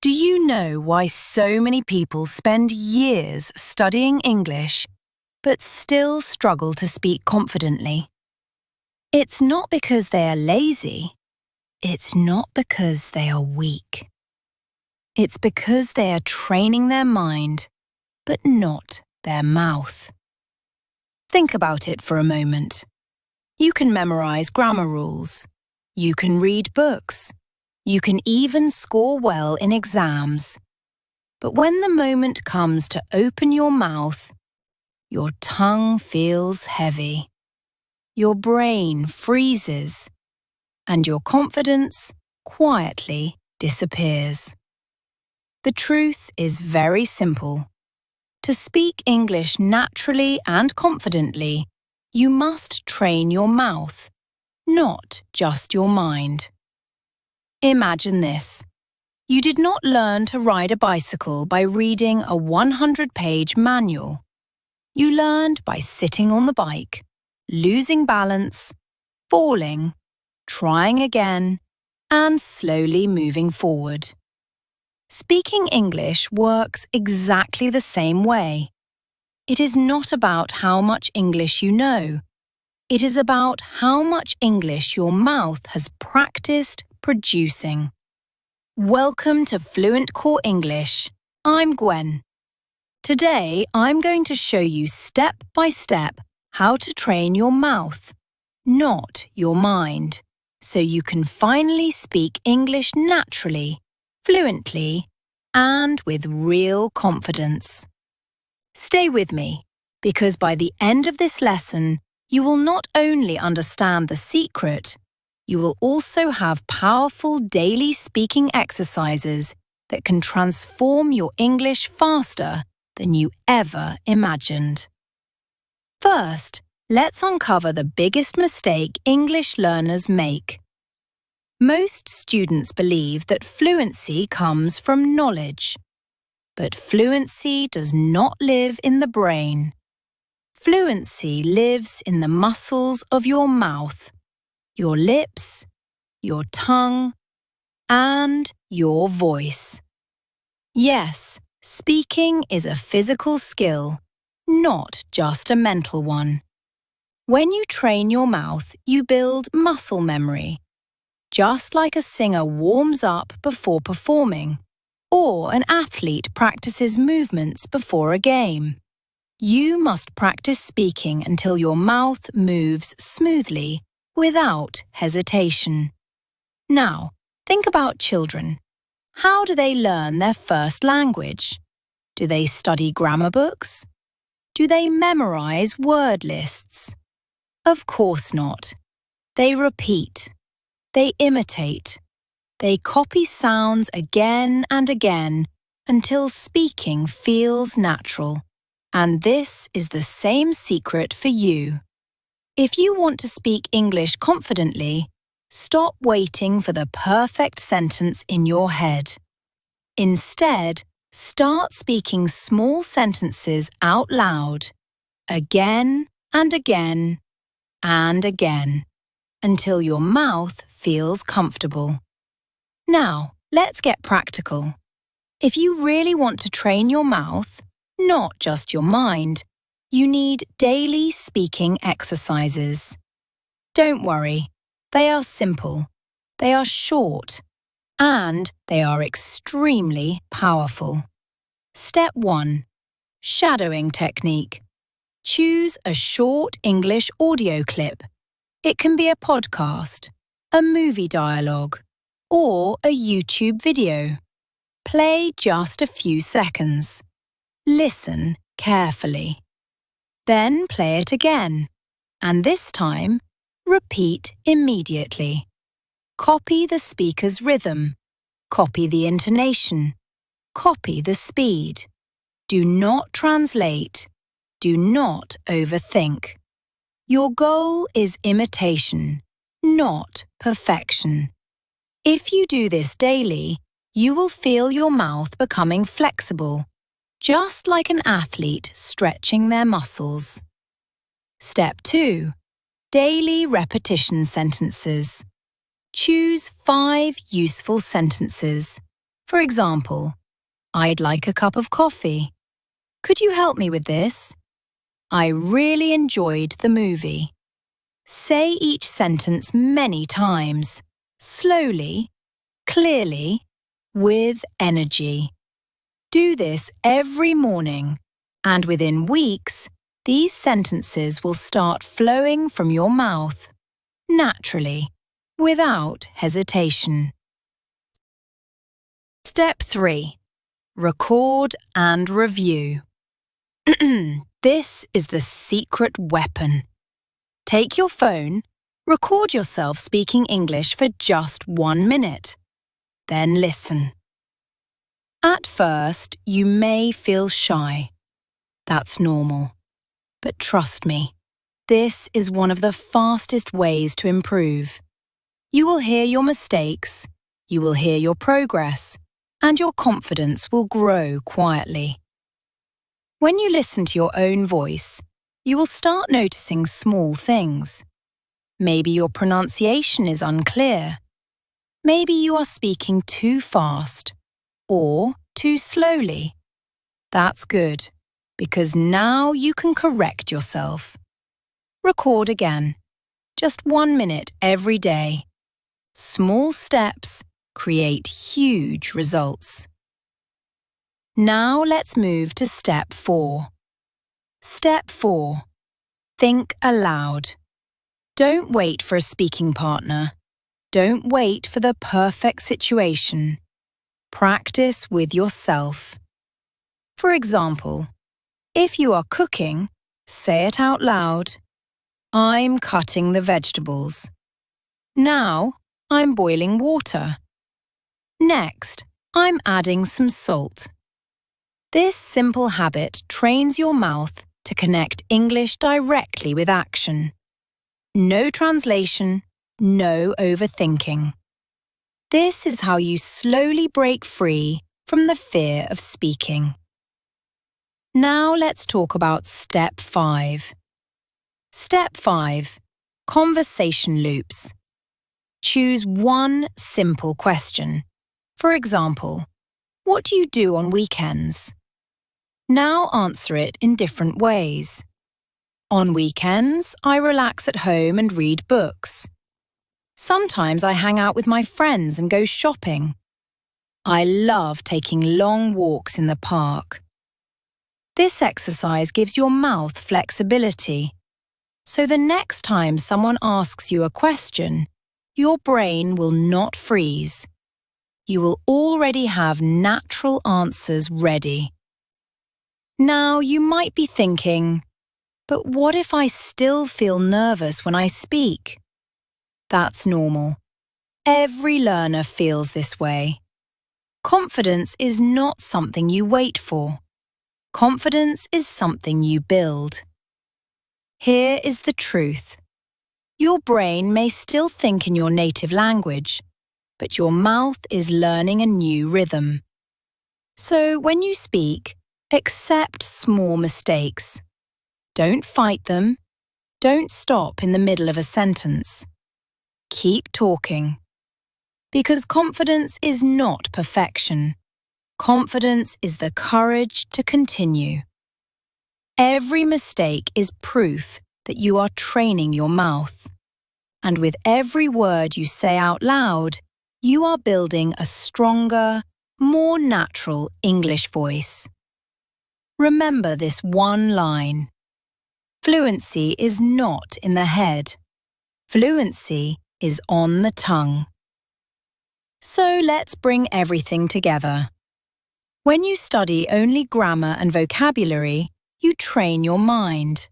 Do you know why so many people spend years studying English but still struggle to speak confidently? It's not because they are lazy. It's not because they are weak. It's because they are training their mind, but not their mouth. Think about it for a moment. You can memorize grammar rules. You can read books. You can even score well in exams. But when the moment comes to open your mouth, your tongue feels heavy. Your brain freezes, and your confidence quietly disappears. The truth is very simple. To speak English naturally and confidently, you must train your mouth, not just your mind. Imagine this. You did not learn to ride a bicycle by reading a 100-page manual. You learned by sitting on the bike, losing balance, falling, trying again, and slowly moving forward. Speaking English works exactly the same way. It is not about how much English you know. It is about how much English your mouth has practiced producing. Welcome to Fluentcore English. I'm Gwen. Today, I'm going to show you step by step how to train your mouth, not your mind, so you can finally speak English naturally, fluently, and with real confidence. Stay with me, because by the end of this lesson, you will not only understand the secret, you will also have powerful daily speaking exercises that can transform your English faster than you ever imagined. First, let's uncover the biggest mistake English learners make. Most students believe that fluency comes from knowledge. But fluency does not live in the brain. Fluency lives in the muscles of your mouth, your lips, your tongue, and your voice. Yes, speaking is a physical skill, not just a mental one. When you train your mouth, you build muscle memory, just like a singer warms up before performing, or an athlete practices movements before a game. You must practice speaking until your mouth moves smoothly, without hesitation. Now, think about children. How do they learn their first language? Do they study grammar books? Do they memorize word lists? Of course not. They repeat. They imitate. They copy sounds again and again until speaking feels natural. And this is the same secret for you. If you want to speak English confidently, stop waiting for the perfect sentence in your head. Instead, start speaking small sentences out loud, again and again and again, until your mouth feels comfortable. Now, let's get practical. If you really want to train your mouth, not just your mind, you need daily speaking exercises. Don't worry, they are simple, they are short, and they are extremely powerful. Step 1. Shadowing technique. Choose a short English audio clip. It can be a podcast, a movie dialogue, or a YouTube video. Play just a few seconds. Listen carefully. Then play it again, and this time, repeat immediately. Copy the speaker's rhythm. Copy the intonation. Copy the speed. Do not translate. Do not overthink. Your goal is imitation, not perfection. If you do this daily, you will feel your mouth becoming flexible, just like an athlete stretching their muscles. Step 2. Daily repetition sentences. Choose 5 useful sentences. For example, I'd like a cup of coffee. Could you help me with this? I really enjoyed the movie. Say each sentence many times, slowly, clearly, with energy. Do this every morning, and within weeks, these sentences will start flowing from your mouth, naturally, without hesitation. Step 3. Record and review. This is the secret weapon. Take your phone, record yourself speaking English for just 1 minute. Then listen. At first, you may feel shy. That's normal. But trust me, this is one of the fastest ways to improve. You will hear your mistakes, you will hear your progress, and your confidence will grow quietly. When you listen to your own voice, you will start noticing small things. Maybe your pronunciation is unclear. Maybe you are speaking too fast or too slowly. That's good, because now you can correct yourself. Record again. Just 1 minute every day. Small steps create huge results. Now let's move to step 4. Step 4. Think aloud. Don't wait for a speaking partner. Don't wait for the perfect situation. Practice with yourself. For example, if you are cooking, say it out loud. I'm cutting the vegetables. Now, I'm boiling water. Next, I'm adding some salt. This simple habit trains your mouth to connect English directly with action. No translation, no overthinking. This is how you slowly break free from the fear of speaking. Now let's talk about Step 5. Step 5. Conversation loops. Choose one simple question. For example, what do you do on weekends? Now answer it in different ways. On weekends, I relax at home and read books. Sometimes I hang out with my friends and go shopping. I love taking long walks in the park. This exercise gives your mouth flexibility. So the next time someone asks you a question, your brain will not freeze. You will already have natural answers ready. Now you might be thinking, but what if I still feel nervous when I speak? That's normal. Every learner feels this way. Confidence is not something you wait for. Confidence is something you build. Here is the truth. Your brain may still think in your native language, but your mouth is learning a new rhythm. So when you speak, accept small mistakes. Don't fight them. Don't stop in the middle of a sentence. Keep talking. Because confidence is not perfection. Confidence is the courage to continue. Every mistake is proof that you are training your mouth. And with every word you say out loud, you are building a stronger, more natural English voice. Remember this one line. Fluency is not in the head. Fluency is on the tongue. So let's bring everything together. When you study only grammar and vocabulary, you train your mind.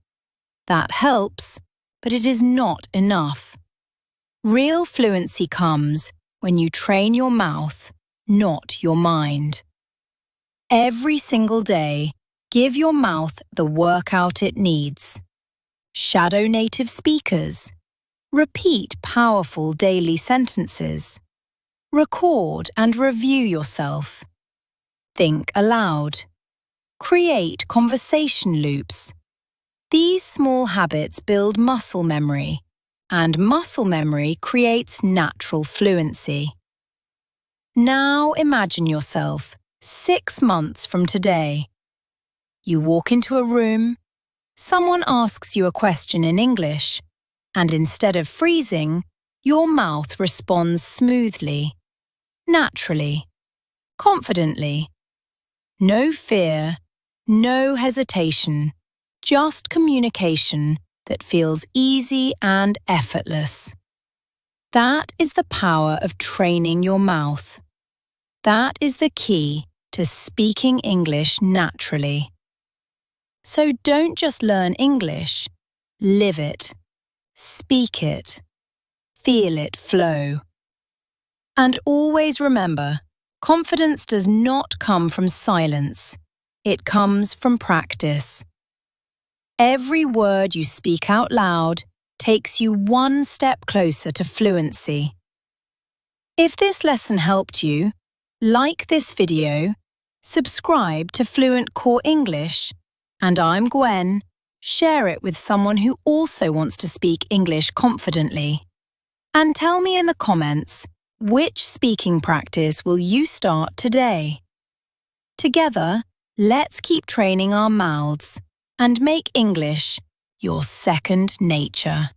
That helps, but it is not enough. Real fluency comes when you train your mouth, not your mind. Every single day, give your mouth the workout it needs. Shadow native speakers. Repeat powerful daily sentences. Record and review yourself. Think aloud. Create conversation loops. These small habits build muscle memory, and muscle memory creates natural fluency. Now imagine yourself 6 months from today. You walk into a room, someone asks you a question in English, and instead of freezing, your mouth responds smoothly, naturally, confidently. No fear, no hesitation, just communication that feels easy and effortless. That is the power of training your mouth. That is the key to speaking English naturally. So don't just learn English, live it, speak it, feel it flow. And always remember, confidence does not come from silence. It comes from practice. Every word you speak out loud takes you one step closer to fluency. If this lesson helped you, like this video, subscribe to Fluentcore English, and I'm Gwen. Share it with someone who also wants to speak English confidently. And tell me in the comments, which speaking practice will you start today? Together, let's keep training our mouths and make English your second nature.